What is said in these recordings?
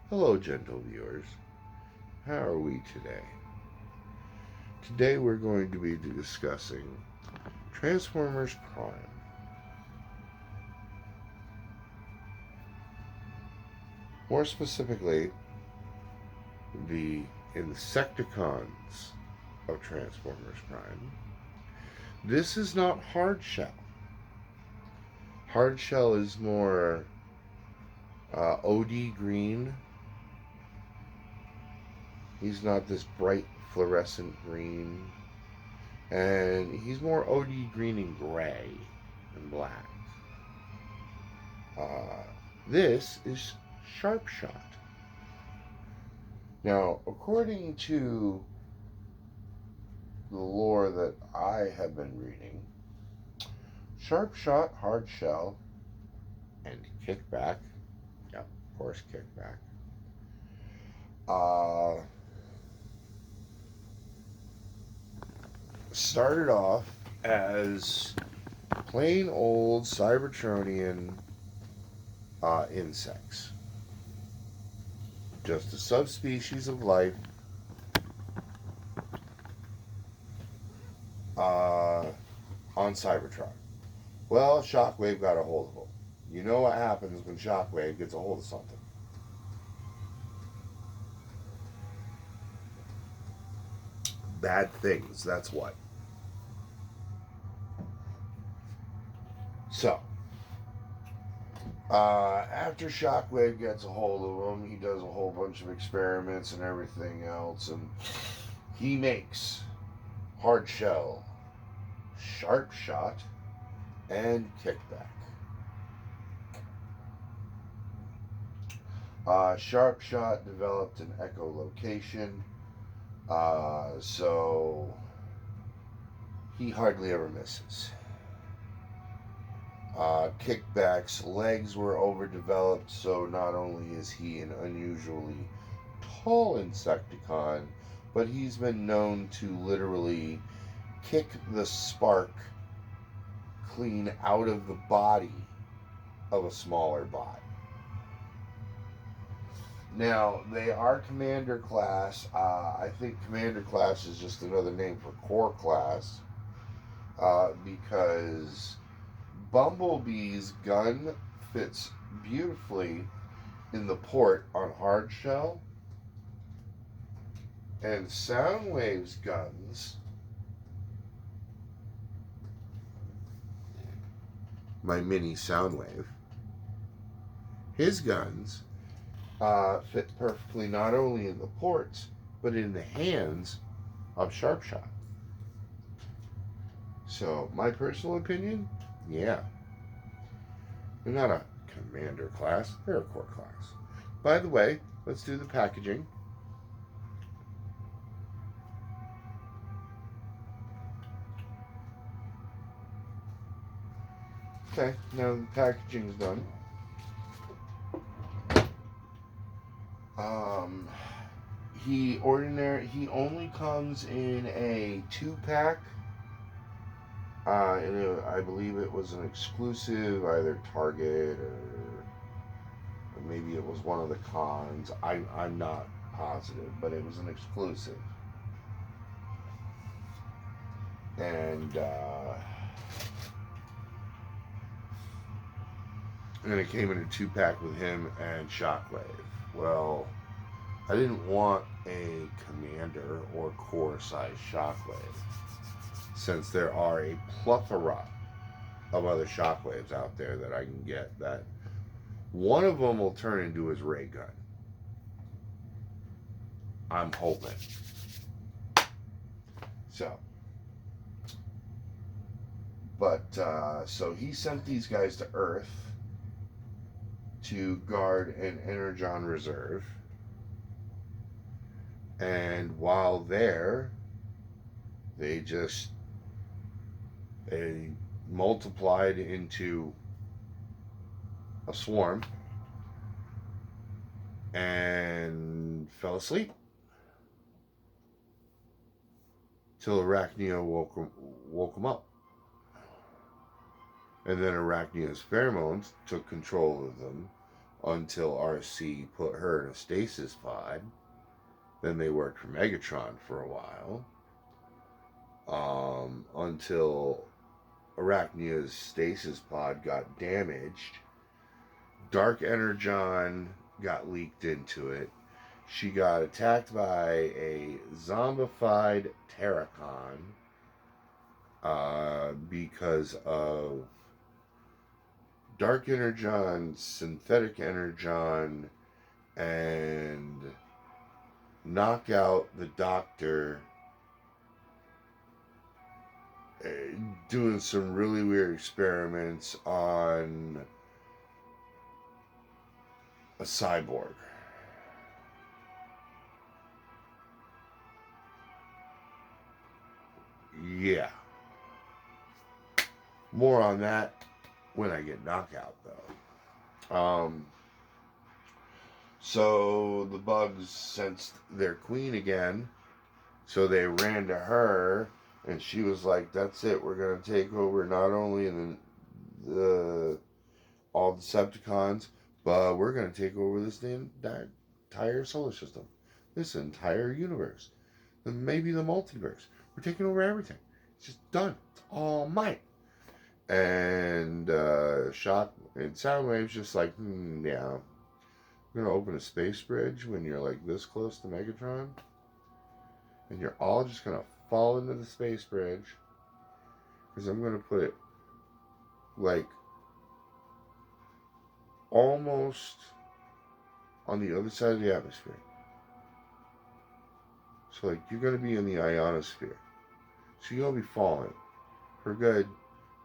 Hello, gentle viewers. How are we today? Today we're going to be discussing Transformers Prime. More specifically, the Insecticons of Transformers Prime. This is not Hard Shell. Hard Shell is more OD green. He's not this bright fluorescent green. And he's more OD green and gray and black. This is Sharp Shot. Now, according to the lore that I have been reading, Sharp Shot, Hard Shell, and Kickback, yeah, of course, Kickback, started off as plain old cybertronian insects. Just a subspecies of life on Cybertron. Well, Shockwave got a hold of them. You know what happens when Shockwave gets a hold of something. Bad things, that's what. So, after Shockwave gets a hold of him, he does a whole bunch of experiments and everything else, and he makes Hard Shell, Sharp Shot, and Kickback. Sharp Shot developed an echolocation, so he hardly ever misses. Kickback's legs were overdeveloped, so not only is he an unusually tall Insecticon, but he's been known to literally kick the spark clean out of the body of a smaller bot. Now, they are Commander class. I think Commander class is just another name for Core class, because Bumblebee's gun fits beautifully in the port on Hard Shell, and Soundwave's guns, my mini Soundwave, his guns fit perfectly not only in the ports, but in the hands of Sharp Shot. So, my personal opinion, yeah. They're not a Commander class, they're a Core class. By the way, let's do the packaging. Okay, now the packaging's done. He only comes in a 2-pack. I believe it was an exclusive, either Target or maybe it was one of the cons. I'm not positive, but it was an exclusive. And it came in a 2-pack with him and Shockwave. Well, I didn't want a Commander or Core size Shockwave, since there are a plethora of other Shockwaves out there that I can get, that one of them will turn into his ray gun. I'm hoping. So, so he sent these guys to Earth to guard an Energon reserve. And while there, they multiplied into a swarm and fell asleep till Arachnia woke them up. And then Arachnia's pheromones took control of them, until RC put her in a stasis pod. Then they worked for Megatron for a while. Until Arachnia's stasis pod got damaged. Dark Energon got leaked into it. She got attacked by a zombified Terracon because of Dark Energon, Synthetic Energon, and Knockout the Doctor doing some really weird experiments on a cyborg. Yeah. More on that when I get Knockout, though. So the bugs sensed their queen again, so they ran to her, and she was like, "That's it. We're gonna take over not only the all the Decepticons, but we're gonna take over this entire solar system, this entire universe, and maybe the multiverse. We're taking over everything. It's just done. It's all mine." And Shock and Soundwave's just like, yeah, we're gonna open a space bridge when you're like this close to Megatron, and you're all just gonna fall into the space bridge, because I'm gonna put it like almost on the other side of the atmosphere. So like you're gonna be in the ionosphere, so you'll be falling for a good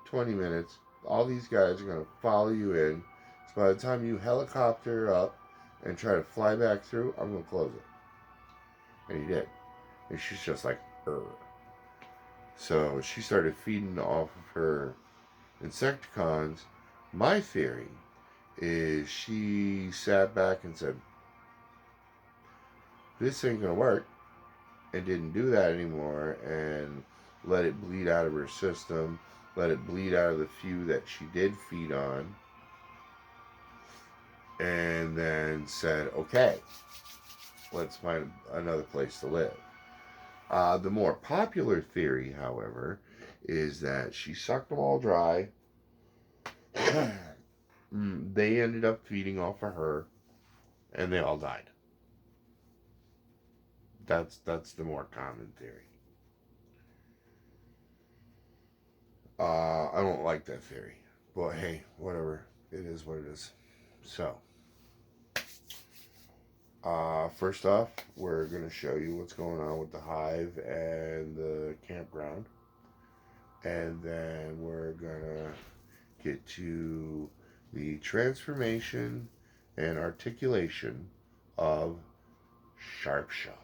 20 minutes. All these guys are going to follow you in. So by the time you helicopter up and try to fly back through, I'm going to close it. And he did. And she's just like, Ugh. So she started feeding off of her Insecticons. My theory is she sat back and said, this ain't going to work. And didn't do that anymore. And let it bleed out of her system. Let it bleed out of the few that she did feed on. And then said, okay, let's find another place to live. The more popular theory, however, is that she sucked them all dry. They ended up feeding off of her, and they all died. That's the more common theory. I don't like that theory, but hey, whatever. It is what it is. So, first off, we're going to show you what's going on with the hive and the campground. And then we're going to get to the transformation and articulation of Sharpshot.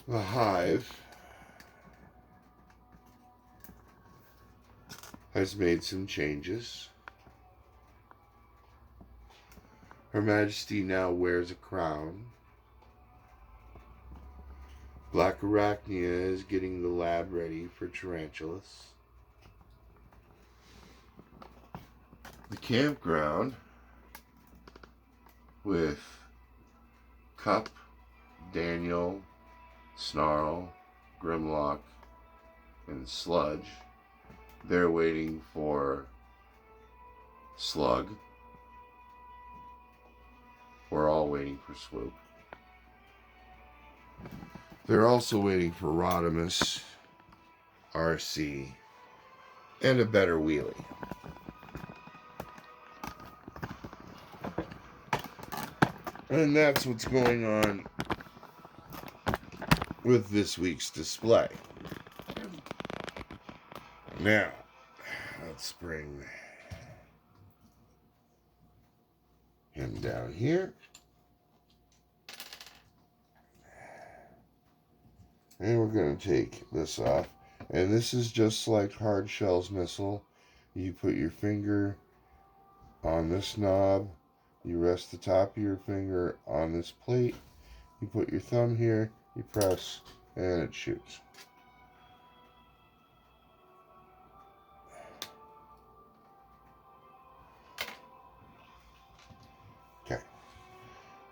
The hive has made some changes. Her Majesty now wears a crown. Black Arachnia is getting the lab ready for Tarantulas. The campground with Cup, Daniel, Snarl, Grimlock, and Sludge. They're waiting for Slug. We're all waiting for Swoop. They're also waiting for Rodimus, RC, and a better wheelie. And that's what's going on with this week's display. Now, let's bring him down here. And we're going to take this off. And this is just like Hard Shell's missile. You put your finger on this knob. You rest the top of your finger on this plate. You put your thumb here. You press, and it shoots.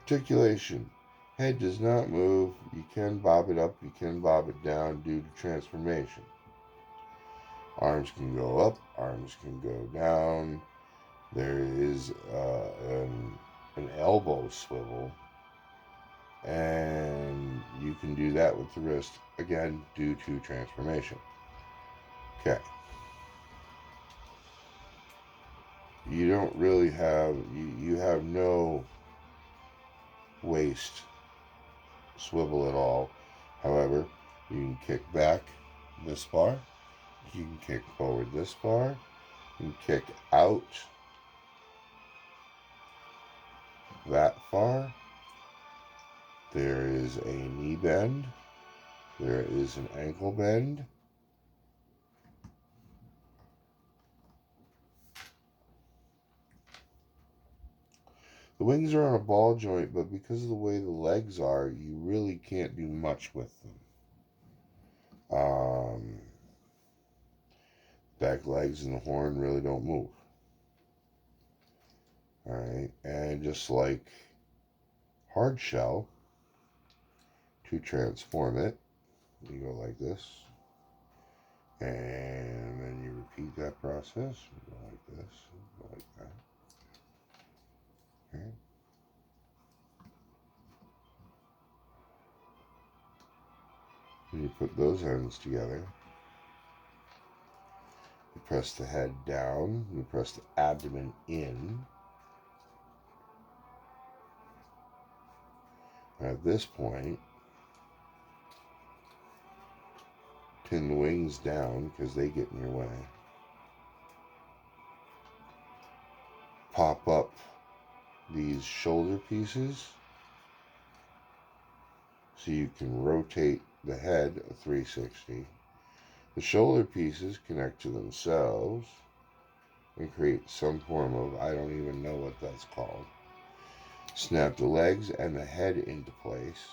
Articulation. Head does not move. You can bob it up, you can bob it down due to transformation. Arms can go up, arms can go down. There is an elbow swivel, and you can do that with the wrist, again, due to transformation. Okay. You don't really have, you have no waist swivel at all. However, you can kick back this far, you can kick forward this far, you can kick out that far. There is a knee bend, there is an ankle bend. The wings are on a ball joint, but because of the way the legs are, you really can't do much with them. Back legs and the horn really don't move. Alright, and just like hard shell, to transform it, you go like this, and then you repeat that process. You go like this, you go like that. Okay. And you put those ends together. You press the head down, you press the abdomen in. And at this point, pin the wings down because they get in your way. Pop up these shoulder pieces so you can rotate the head a 360. The shoulder pieces connect to themselves and create some form of, I don't even know what that's called. Snap the legs and the head into place.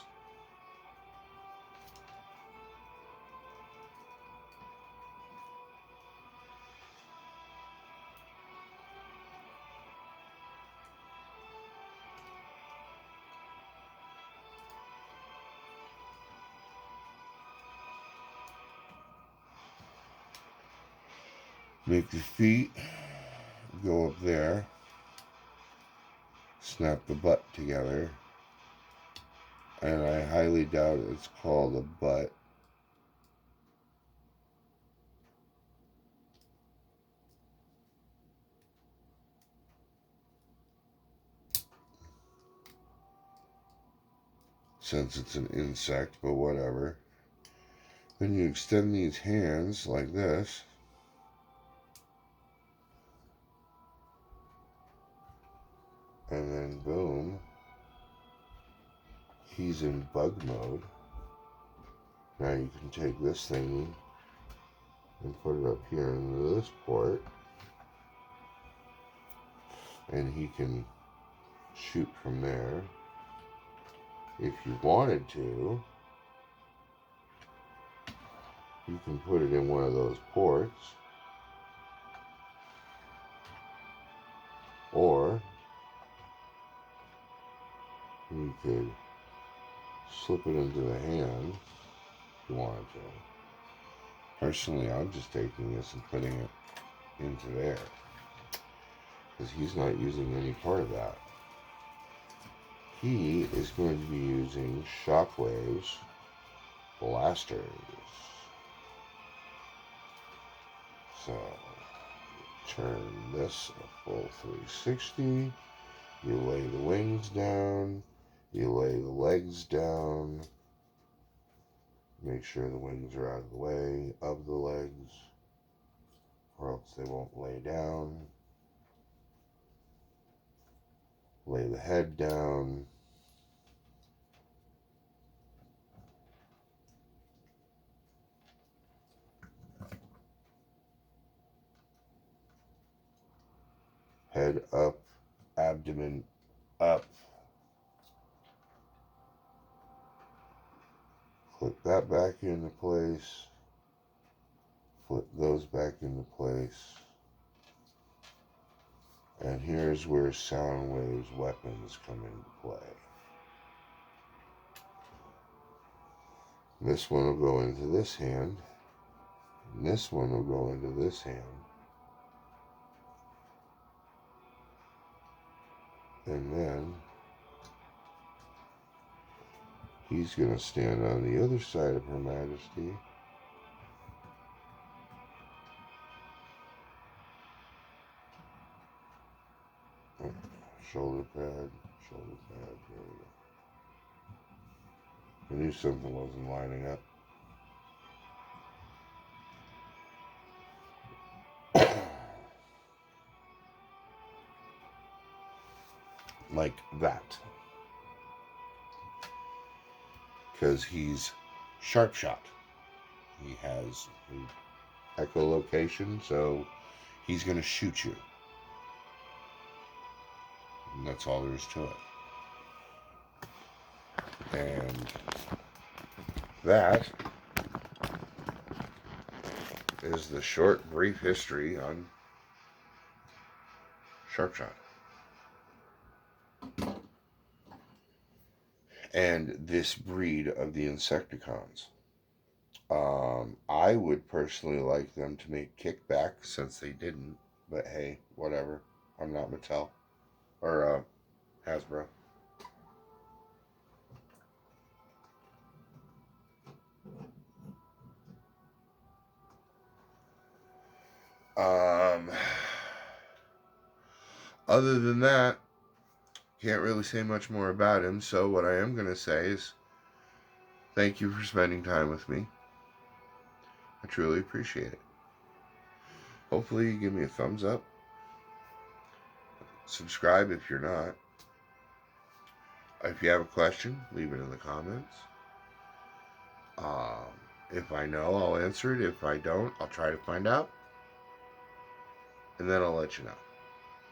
Make the feet go up there. Snap the butt together. And I highly doubt it's called a butt. Since it's an insect, but whatever. Then you extend these hands like this. And then boom, he's in bug mode. Now you can take this thingy and put it up here into this port. And he can shoot from there. If you wanted to, you can put it in one of those ports. Or you could slip it into the hand if you wanted to. Personally, I'm just taking this and putting it into there, because he's not using any part of that. He is going to be using shockwaves, blasters. So, turn this a full 360. You lay the wings down. You lay the legs down. Make sure the wings are out of the way of the legs, or else they won't lay down. Lay the head down. Head up, abdomen up. Click that back into place. Flip those back into place. And here's where Soundwave's weapons come into play. This one will go into this hand. And this one will go into this hand. And then he's going to stand on the other side of Her Majesty. Shoulder pad, shoulder pad, there we go. I knew something wasn't lining up. Like that. Because he's sharp shot. He has echolocation, so he's going to shoot you. And that's all there is to it. And that is the short, brief history on sharp shot. And this breed of the Insecticons. I would personally like them to make Kickback since they didn't. But hey, whatever. I'm not Mattel. Or Hasbro. Other than that, can't really say much more about him. So what I am going to say is thank you for spending time with me. I truly appreciate it. Hopefully you give me a thumbs up. Subscribe if you're not. If you have a question, leave it in the comments. If I know, I'll answer it. If I don't, I'll try to find out. And then I'll let you know.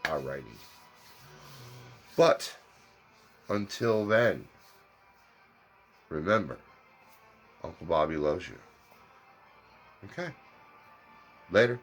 Alrighty. But, until then, remember, Uncle Bobby loves you. Okay. Later.